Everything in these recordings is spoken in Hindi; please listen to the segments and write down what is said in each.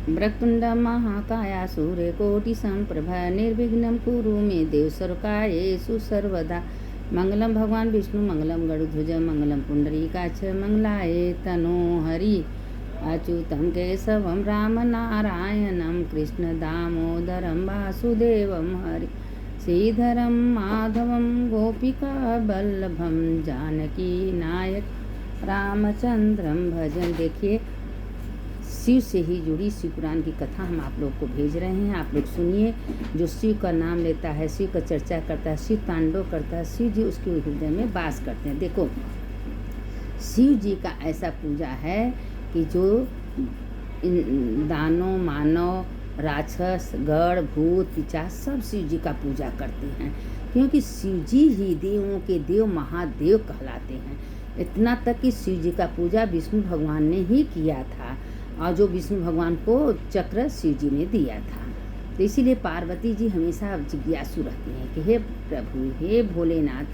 वक्रतुंड महाकाया सूर्यकोटि संप्रभा निर्विघ्नं कुरु मे देव सर्वकार्येषु सर्वदा। मंगलम भगवान विष्णु मंगलम गरुध्वज मंगलम पुंडरीकाक्ष मंगलाय तनोहरि। अच्युतं केशवं राम नारायणं कृष्ण दामोदरं वासुदेवं हरि। श्रीधरं माधवं गोपिका वल्लभं जानकी नायक रामचंद्रम भजन। देखिए, शिव से ही जुड़ी शिव पुराण की कथा हम आप लोग को भेज रहे हैं। आप लोग सुनिए। जो शिव का नाम लेता है, शिव का चर्चा करता है, शिव तांडव करता है, शिव जी उसके हृदय में वास करते हैं। देखो, शिव जी का ऐसा पूजा है कि जो दानव मानव राक्षस गढ़ भूत पिशाच सब शिव जी का पूजा करते हैं, क्योंकि शिव जी ही देवों के देव महादेव कहलाते हैं। इतना तक कि शिव जी का पूजा विष्णु भगवान ने ही किया था, और जो विष्णु भगवान को चक्र शिव जी ने दिया था। तो इसीलिए पार्वती जी हमेशा जिज्ञासु रहती हैं कि हे प्रभु, हे भोलेनाथ,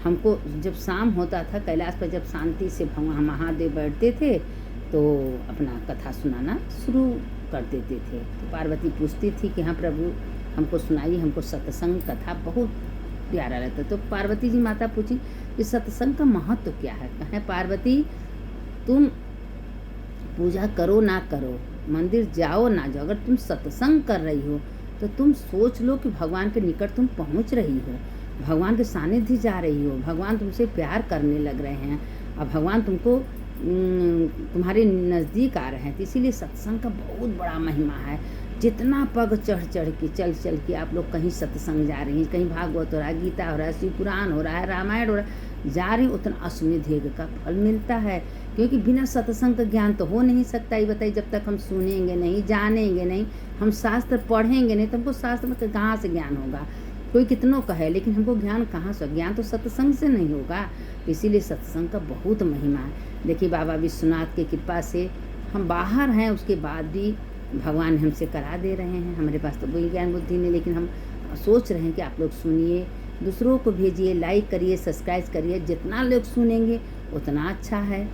हमको जब शाम होता था कैलाश पर, जब शांति से भगवान महादेव बैठते थे तो अपना कथा सुनाना शुरू कर देते थे। तो पार्वती पूछती थी कि हाँ प्रभु, हमको सुनाइए, हमको सत्संग कथा बहुत प्यारा लगता। तो पार्वती जी माता पूछी कि सत्संग का महत्व क्या है। कहें पार्वती, तुम पूजा करो ना करो, मंदिर जाओ ना जाओ, अगर तुम सत्संग कर रही हो तो तुम सोच लो कि भगवान के निकट तुम पहुंच रही हो, भगवान के सानिध्य जा रही हो, भगवान तुमसे प्यार करने लग रहे हैं और भगवान तुमको तुम्हारे नज़दीक आ रहे हैं। तो इसीलिए सत्संग का बहुत बड़ा महिमा है। जितना पग चढ़ चढ़ के चल चल के आप लोग कहीं सत्संग जा रही हैं, कहीं भागवत हो रहा है, गीता हो रहा है, शिव पुराण हो रहा है, रामायण हो रहा है, जा रही, उतना अश्वमेध यज्ञ का फल मिलता है। क्योंकि बिना सत्संग का ज्ञान तो हो नहीं सकता। ये बताइए, जब तक हम सुनेंगे नहीं, जानेंगे नहीं, हम शास्त्र पढ़ेंगे नहीं, तो हमको शास्त्र में कहाँ से ज्ञान होगा। कोई कितनों कहे, लेकिन हमको ज्ञान कहाँ से? ज्ञान तो सत्संग से नहीं होगा। इसीलिए सत्संग का बहुत महिमा है। देखिए, बाबा विश्वनाथ की कृपा से हम बाहर हैं, उसके बाद भी भगवान हमसे करा दे रहे हैं। हमारे पास तो कोई ज्ञान बुद्धि नहीं, लेकिन हम सोच रहे हैं कि आप लोग सुनिए, दूसरों को भेजिए, लाइक करिए, सब्सक्राइब करिए। जितना लोग सुनेंगे उतना अच्छा है,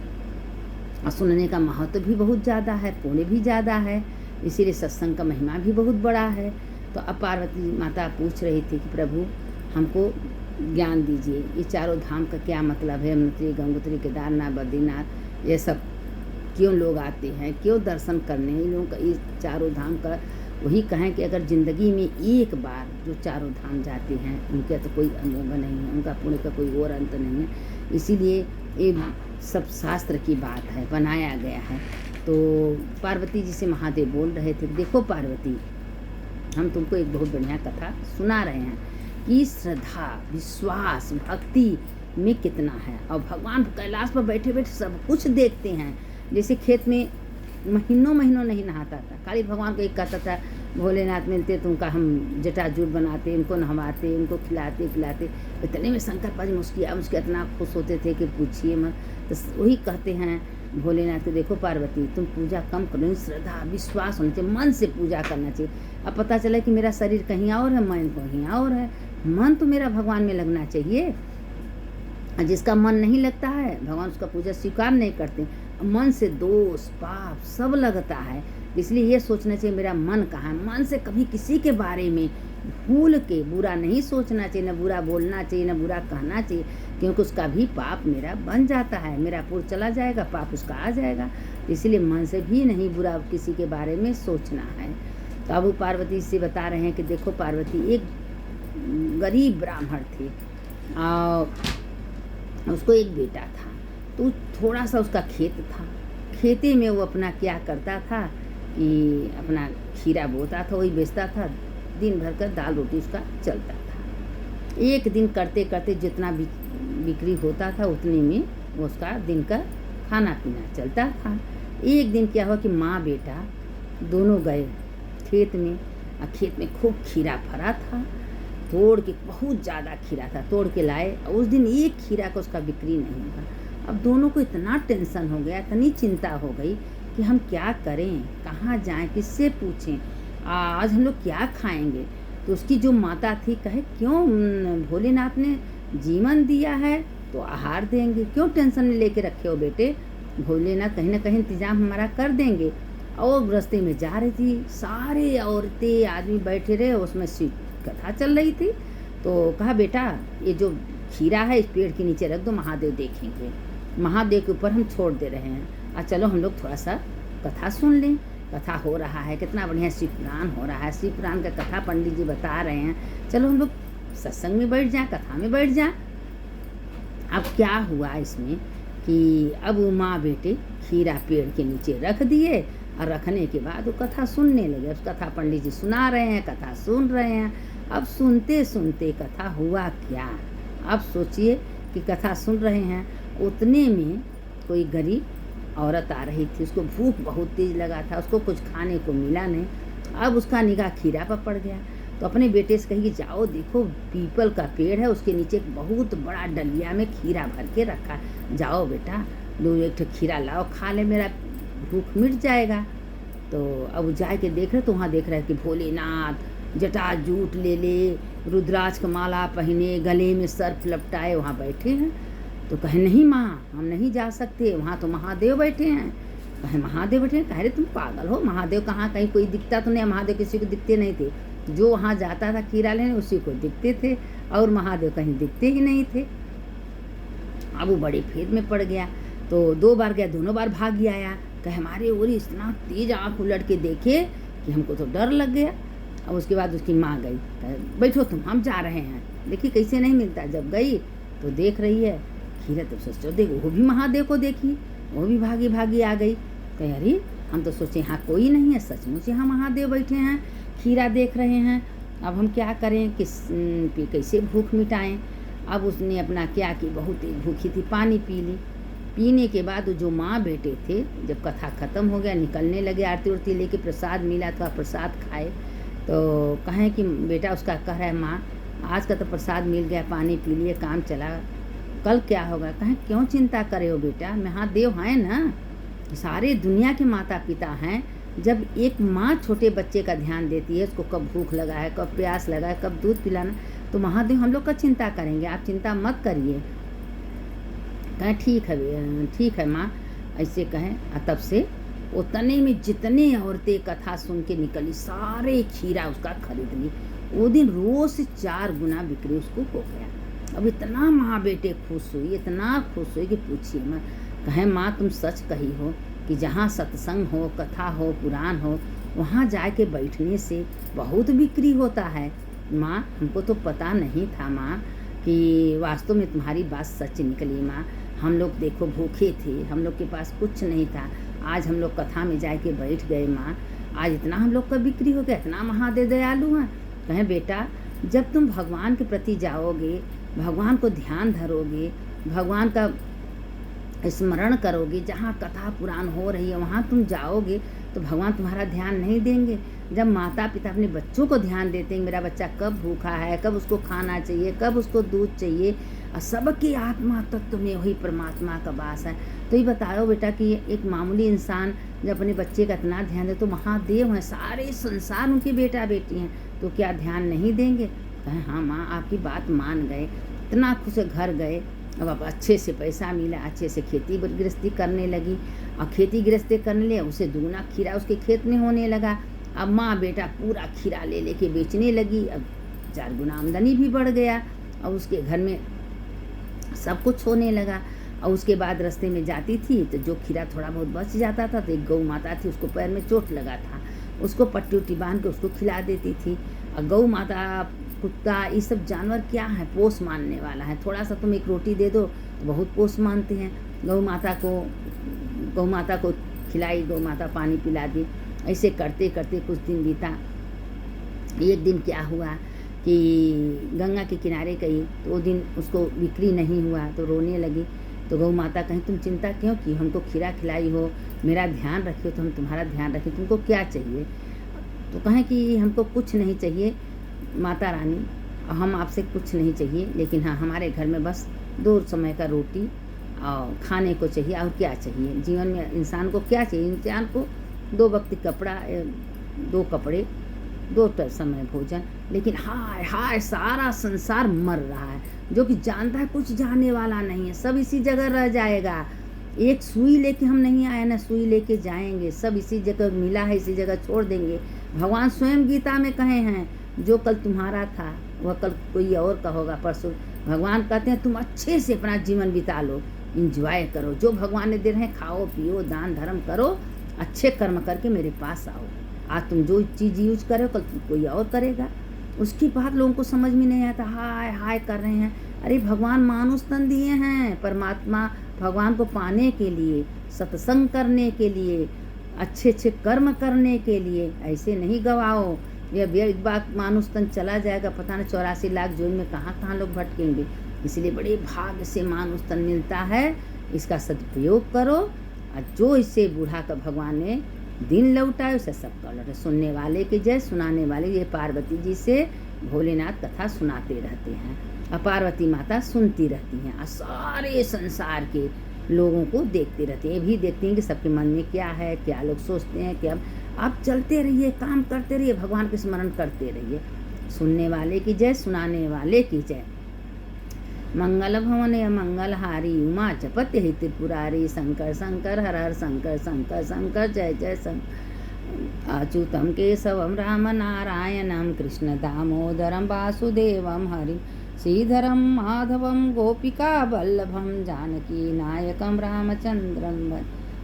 और सुनने का महत्व भी बहुत ज़्यादा है, पुण्य भी ज़्यादा है। इसीलिए सत्संग का महिमा भी बहुत बड़ा है। तो अब पार्वती माता पूछ रही थी कि प्रभु, हमको ज्ञान दीजिए, ये चारों धाम का क्या मतलब है? यमुनोत्री, गंगोत्री, केदारनाथ, बद्रीनाथ, ये सब क्यों लोग आते हैं, क्यों दर्शन करने? इन लोगों का ये चारों धाम का वही कहें कि अगर ज़िंदगी में एक बार जो चारों धाम जाते हैं, उनका तो कोई अमोघ नहीं है, उनका पुण्य का कोई और अंत नहीं है। इसीलिए ये सब शास्त्र की बात है, बनाया गया है। तो पार्वती जी से महादेव बोल रहे थे, देखो पार्वती, हम तुमको एक बहुत बढ़िया कथा सुना रहे हैं कि श्रद्धा, विश्वास, भक्ति में कितना है। और भगवान कैलाश पर बैठे बैठे सब कुछ देखते हैं। जैसे खेत में महीनों महीनों नहीं नहाता था, खाली भगवान को एक कहता था भोलेनाथ मिलते तो उनका हम जटाजूट बनाते, उनको नहवाते, उनको खिलाते पिलाते। इतने में शंकर पाजी मुस्किया इतना खुश होते थे कि पूछिए मत। तो वही कहते हैं भोलेनाथ को, देखो पार्वती, तुम पूजा कम करो, श्रद्धा विश्वास होना चाहिए, मन से पूजा करना चाहिए। अब पता चला कि मेरा शरीर कहीं और है, मन कहीं और है। मन तो मेरा भगवान में लगना चाहिए। जिसका मन नहीं लगता है, भगवान उसका पूजा स्वीकार नहीं करते। मन से दोष पाप सब लगता है। इसलिए ये सोचना चाहिए मेरा मन कहाँ है। मन से कभी किसी के बारे में भूल के बुरा नहीं सोचना चाहिए, न बुरा बोलना चाहिए, न बुरा कहना चाहिए, क्योंकि उसका भी पाप मेरा बन जाता है। मेरा पुण्य चला जाएगा, पाप उसका आ जाएगा। इसलिए मन से भी नहीं बुरा किसी के बारे में सोचना है। तो अब पार्वती से बता रहे हैं कि देखो पार्वती, एक गरीब ब्राह्मण थे और उसको एक बेटा था। तो थोड़ा सा उसका खेत था, खेती में वो अपना क्या करता था कि अपना खीरा बोता था, वही बेचता था, दिन भर का दाल रोटी उसका चलता था। एक दिन करते करते जितना बिक्री होता था उतने में वो उसका दिन का खाना पीना चलता था। एक दिन क्या हुआ कि माँ बेटा दोनों गए खेत में, और खेत में खूब खीरा फरा था। तोड़ के, बहुत ज़्यादा खीरा था, तोड़ के लाए। उस दिन एक खीरा का उसका बिक्री नहीं हुआ। अब दोनों को इतना टेंशन हो गया, इतनी चिंता हो गई कि हम क्या करें, कहाँ जाएं, किससे पूछें, आज हम लोग क्या खाएंगे। तो उसकी जो माता थी कहे, क्यों भोलेनाथ ने जीवन दिया है तो आहार देंगे, क्यों टेंशन लेके रखे हो बेटे, भोलेनाथ कहीं ना कहीं इंतजाम हमारा कर देंगे। और रास्ते में जा रही थी, सारे औरतें आदमी बैठे रहे, उसमें कथा चल रही थी। तो कहा बेटा ये जो खीरा है इस पेड़ के नीचे रख दो, महादेव देखेंगे, महादेव के ऊपर हम छोड़ दे रहे हैं, चलो हम लोग थोड़ा सा कथा सुन लें। कथा हो रहा है, कितना बढ़िया शिव पुराण हो रहा है, शिव पुराण का कथा पंडित जी बता रहे हैं, चलो हम लोग सत्संग में बैठ जाएं, कथा में बैठ जाएं। अब क्या हुआ इसमें कि अब वो माँ बेटे खीरा पेड़ के नीचे रख दिए और रखने के बाद वो कथा सुनने लगे। उस कथा पंडित जी सुना रहे हैं, कथा सुन रहे हैं। अब सुनते सुनते कथा हुआ क्या, अब सोचिए कि कथा सुन रहे हैं, उतने में कोई गरीब औरत आ रही थी, उसको भूख बहुत तेज लगा था, उसको कुछ खाने को मिला नहीं। अब उसका निगाह खीरा पर पड़ गया, तो अपने बेटे से कही जाओ देखो पीपल का पेड़ है, उसके नीचे एक बहुत बड़ा डलिया में खीरा भर के रखा, जाओ बेटा दो एक खीरा लाओ, खा ले, मेरा भूख मिट जाएगा। तो अब जाए के देख रहे, तो वहाँ देख रहे कि भोलेनाथ जटा जूट ले ले, रुद्राक्ष का माला पहने, गले में सर्प लपटाए वहाँ बैठे हैं। तो कहे नहीं माँ हम नहीं जा सकते, वहाँ तो महादेव बैठे हैं। कहे महादेव बैठे हैं? कह रहे तुम पागल हो, महादेव कहाँ, कहीं कोई दिखता तो नहीं, महादेव किसी को दिखते नहीं थे, जो वहाँ जाता था खीरा लेने उसी को दिखते थे, और महादेव कहीं दिखते ही नहीं थे। अब वो बड़े फेर में पड़ गया, तो 2 बार गया, दोनों बार भाग ही आया। कहे हमारे और इतना तेज आँख उलट के देखे कि हमको तो डर लग गया। अब उसके बाद उसकी माँ गई, कहे बैठो तुम, हम जा रहे हैं। देखिए कैसे नहीं मिलता, जब गई तो देख रही है खीरा, तो सोचो देखो वो भी महादेव को देखी, वो भी भागी भागी आ गई। कहे अरे हम तो सोचे यहाँ कोई नहीं है, सचमुच यहाँ महादेव बैठे हैं, खीरा देख रहे हैं, अब हम क्या करें, कैसे भूख मिटाएं। अब उसने अपना क्या कि बहुत भूखी थी, पानी पी ली। पीने के बाद जो माँ बेटे थे, जब कथा ख़त्म हो गया, निकलने लगे, आरती उरती लेके प्रसाद मिला था, प्रसाद खाए। तो कहें कि बेटा उसका कह रहा है माँ आज का तो प्रसाद मिल गया, पानी पी लिए, काम चला, कल क्या होगा। कहें क्यों चिंता करे हो बेटा, महादेव हैं ना, सारे दुनिया के माता पिता हैं। जब एक माँ छोटे बच्चे का ध्यान देती है, उसको कब भूख लगा है, कब प्यास लगा है, कब दूध पिलाना, तो महादेव हम लोग का चिंता करेंगे, आप चिंता मत करिए। कहें ठीक है माँ, ऐसे कहें। तब से उतने में जितने औरतें कथा सुन के निकली, सारे खीरा उसका खरीद ली। वो दिन रोज से 4 गुना बिक्री उसको हो गया। अब इतना माँ बेटे खुश हुई, इतना खुश हुई कि पूछिए मत। कहें माँ तुम सच कही हो कि जहाँ सत्संग हो, कथा हो, पुराण हो, वहाँ जाके बैठने से बहुत बिक्री होता है। माँ हमको तो पता नहीं था माँ कि वास्तव में तुम्हारी बात सच निकली माँ। हम लोग देखो भूखे थे, हम लोग के पास कुछ नहीं था, आज हम लोग कथा में जाके बैठ गए माँ, आज इतना हम लोग का बिक्री हो गया, इतना महादेव दयालु हैं। कहें बेटा जब तुम भगवान के प्रति जाओगे, भगवान को ध्यान धरोगे, भगवान का स्मरण करोगे, जहाँ कथा पुराण हो रही है वहाँ तुम जाओगे, तो भगवान तुम्हारा ध्यान नहीं देंगे। जब माता पिता अपने बच्चों को ध्यान देते हैं, मेरा बच्चा कब भूखा है, कब उसको खाना चाहिए, कब उसको दूध चाहिए, और सबकी आत्मा तत्व में वही परमात्मा का वास है। तो ये बताओ बेटा कि एक मामूली इंसान जब अपने बच्चे का इतना ध्यान दे, तो महादेव हैं, सारे संसार उनके बेटा बेटी हैं, तो क्या ध्यान नहीं देंगे। कहें हाँ माँ आपकी बात मान गए, इतना खुश घर गए। अब अच्छे से पैसा मिला, अच्छे से खेती गृहस्थी करने लगी, और खेती गृहस्थी करने लगे, उसे दुगना खीरा उसके खेत में होने लगा। अब माँ बेटा पूरा खीरा ले लेके बेचने लगी, अब 4 गुना आमदनी भी बढ़ गया, और उसके घर में सब कुछ होने लगा। और उसके बाद रास्ते में जाती थी तो जो खीरा थोड़ा बहुत बच जाता था, तो एक गौ माता थी, उसको पैर में चोट लगा था, उसको पट्टी उट्टी बांध के उसको खिला देती थी। और गौ माता, कुत्ता, ये सब जानवर क्या है, पोष मानने वाला है, थोड़ा सा तुम एक रोटी दे दो तो बहुत पोष मानते हैं। गौ माता को खिलाई, गौ माता पानी पिला दी। ऐसे करते करते कुछ दिन बीता। एक दिन क्या हुआ कि गंगा के किनारे गई, तो वो दिन उसको बिक्री नहीं हुआ, तो रोने लगी। तो गौ माता कहीं तुम चिंता क्यों की, हमको खीरा खिलाई हो, मेरा ध्यान रखियो, तो हम तुम्हारा ध्यान रखें, तुमको क्या चाहिए। तो कहें कि हमको कुछ नहीं चाहिए माता रानी, हम आपसे कुछ नहीं चाहिए, लेकिन हाँ हमारे घर में बस 2 समय का रोटी और खाने को चाहिए, और क्या चाहिए। जीवन में इंसान को क्या चाहिए, इंसान को 2 वक्त कपड़ा, 2 कपड़े, 2 समय भोजन। लेकिन हाय हाय सारा संसार मर रहा है, जो कि जानता है कुछ जाने वाला नहीं है, सब इसी जगह रह जाएगा। एक सुई लेके हम नहीं आए ना सुई लेके जाएंगे। सब इसी जगह मिला है, इसी जगह छोड़ देंगे। भगवान स्वयं गीता में कहे हैं, जो कल तुम्हारा था वह कल कोई और का होगा परसों। भगवान कहते हैं तुम अच्छे से अपना जीवन बिता लो, इंजॉय करो, जो भगवान ने दे रहे हैं खाओ पियो, दान धर्म करो, अच्छे कर्म करके मेरे पास आओ। आज तुम जो चीज़ यूज करो कल कोई और करेगा। उसकी बात लोगों को समझ में नहीं आता, हाय हाय कर रहे हैं। अरे भगवान मानुष तन दिए हैं, परमात्मा भगवान को पाने के लिए, सत्संग करने के लिए, अच्छे अच्छे कर्म करने के लिए, ऐसे नहीं गवाओ। यह एक बार मानुष तन चला जाएगा, पता नहीं 84 लाख जोन में कहाँ कहाँ लोग भटकेंगे। इसलिए बड़े भाग्य से मानुष तन मिलता है, इसका सदुपयोग करो। और जो इससे बूढ़ा का भगवान ने दिन लौटाए उसे सब कर। सुनने वाले की जय, सुनाने वाले। ये पार्वती जी से भोलेनाथ कथा सुनाते रहते हैं और पार्वती माता सुनती रहती हैं और सारे संसार के लोगों को देखते रहते हैं। ये भी देखती हैं कि सबके मन में क्या है, क्या लोग सोचते हैं। क्या आप चलते रहिए, काम करते रहिए, भगवान के स्मरण करते रहिए। सुनने वाले की जय, सुनाने वाले की जय। मंगल भवन या मंगलहारी, उमा जपत ही त्रिपुरारी। शंकर शंकर हर हर शंकर, शंकर शंकर जय जय शंकर। अच्युतम केशवम राम नारायणम, कृष्ण दामोदरम वासुदेवम हरिम, श्रीधरम माधवम गोपिका वल्लभम, जानकी नायकम रामचंद्रम।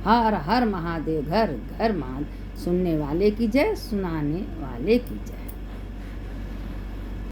हर हर महादेव, घर घर महादेव। सुनने वाले की जय, सुनाने वाले की जय।